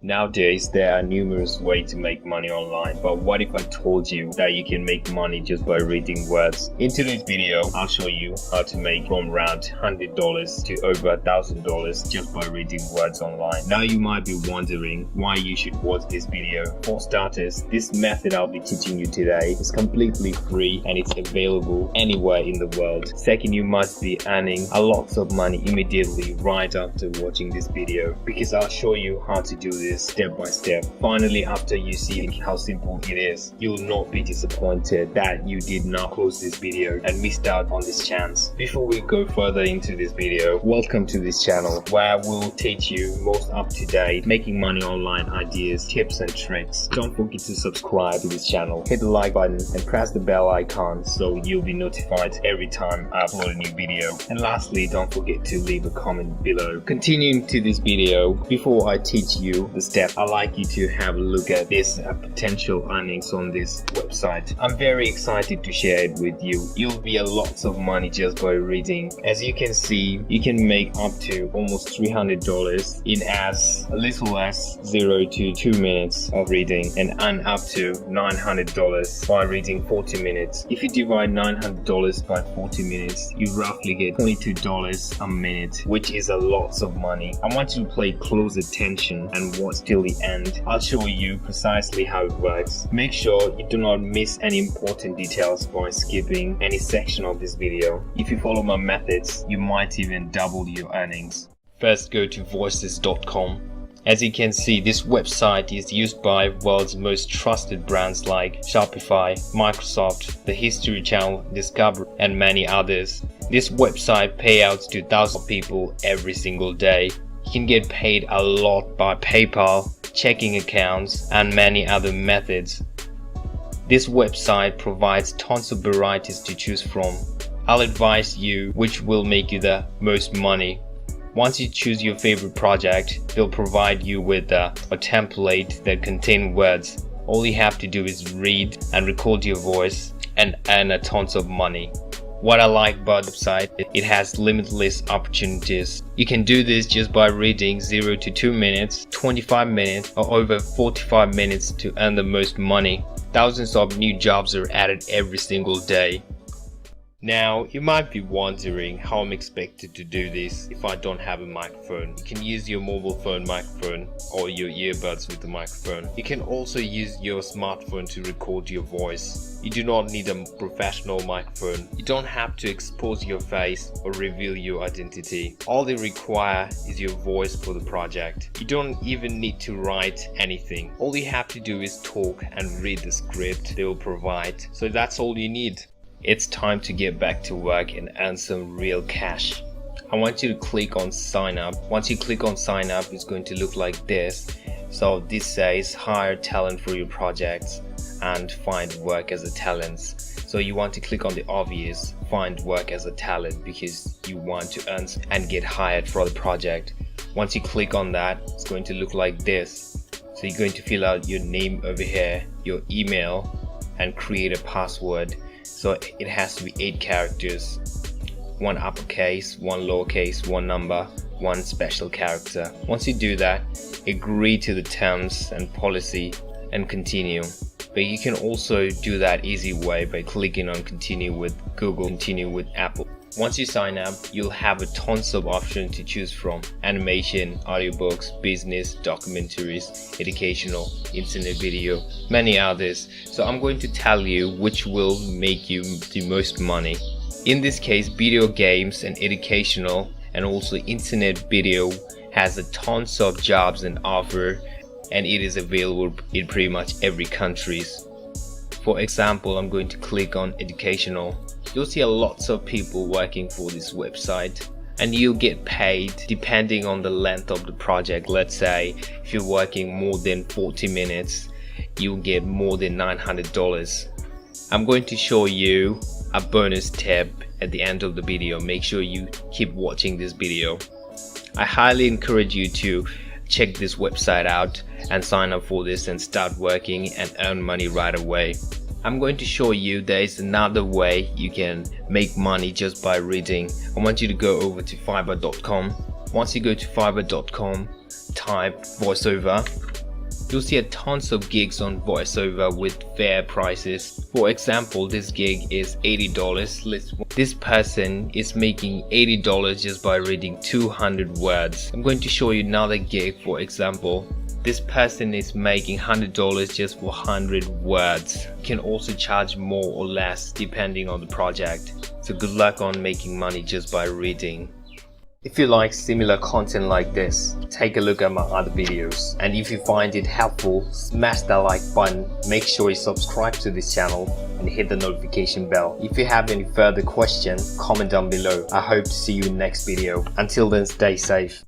Nowadays, there are numerous ways to make money online, but what if I told you that you can make money just by reading words? In today's video, I'll show you how to make from around $100 to over $1,000 just by reading words online. Now you might be wondering why you should watch this video. For starters, this method I'll be teaching you today is completely free and it's available anywhere in the world. Second, you must be earning a lot of money immediately right after watching this video, because I'll show you how to do this step by step. Finally, after you see how simple it is, you'll not be disappointed that you did not close this video and missed out on this chance. Before we go further into this video, welcome to this channel where we'll teach you most up-to-date making money online ideas, tips and tricks. Don't forget to subscribe to this channel, hit the like button and press the bell icon so you'll be notified every time I upload a new video. And lastly, don't forget to leave a comment below. Continuing to this video, before I teach you the step, I'd like you to have a look at this potential earnings on this website. I'm very excited to share it with you. You'll be a lot of money just by reading. As you can see, you can make up to almost $300 in as little as 0 to 2 minutes of reading and earn up to $900 by reading 40 minutes. If you divide $900 by 40 minutes, you roughly get $22 a minute, which is a lot of money. I want you to pay close attention and watch till the end. I'll show you precisely how it works. Make sure you do not miss any important details by skipping any section of this video. If you follow my methods, you might even double your earnings. First, go to voices.com. As you can see, this website is used by world's most trusted brands like Shopify, Microsoft, the History Channel, Discovery, and many others. This website payouts to thousands of people every single day. You can get paid a lot by PayPal, checking accounts, and many other methods. This website provides tons of varieties to choose from. I'll advise you which will make you the most money. Once you choose your favorite project, they'll provide you with a template that contains words. All you have to do is read and record your voice and earn a tons of money. What I like about the website, it has limitless opportunities. You can do this just by reading 0 to 2 minutes, 25 minutes, or over 45 minutes to earn the most money. Thousands of new jobs are added every single day. Now, you might be wondering how I'm expected to do this if I don't have a microphone. You can use your mobile phone microphone or your earbuds with the microphone. You can also use your smartphone to record your voice. You do not need a professional microphone. You don't have to expose your face or reveal your identity. All they require is your voice for the project. You don't even need to write anything. All you have to do is talk and read the script they will provide. So that's all you need. It's time to get back to work and earn some real cash. I want you to click on sign up. Once you click on sign up, it's going to look like this. So this says hire talent for your projects and find work as a talent. So you want to click on the obvious, find work as a talent, because you want to earn and get hired for the project. Once you click on that, it's going to look like this. So you're going to fill out your name over here, your email, and create a password. So it has to be 8 characters, 1 uppercase, 1 lowercase, 1 number, 1 special character. Once you do that, agree to the terms and policy and continue. But you can also do that easy way by clicking on continue with Google, continue with Apple. Once you sign up, you'll have a tons of options to choose from: animation, audiobooks, business, documentaries, educational, internet video, many others. So I'm going to tell you which will make you the most money. In this case, video games and educational and also internet video has a tons of jobs and offer, and it is available in pretty much every country. For example, I'm going to click on educational. You'll see a lots of people working for this website, and you'll get paid depending on the length of the project. Let's say if you're working more than 40 minutes, you'll get more than $900. I'm going to show you a bonus tip at the end of the video. Make sure you keep watching this video. I highly encourage you to check this website out and sign up for this and start working and earn money right away. I'm going to show you there is another way you can make money just by reading. I want you to go over to fiverr.com. Once you go to fiverr.com, type voiceover You'll see tons of gigs on VoiceOver with fair prices. For example, this gig is $80. This person is making $80 just by reading 200 words. I'm going to show you another gig. For example, this person is making $100 just for 100 words. You can also charge more or less depending on the project. So good luck on making money just by reading. If you like similar content like this, take a look at my other videos. And if you find it helpful, smash that like button, make sure you subscribe to this channel and hit the notification bell. If you have any further questions, comment down below. I hope to see you in next video. Until then, stay safe.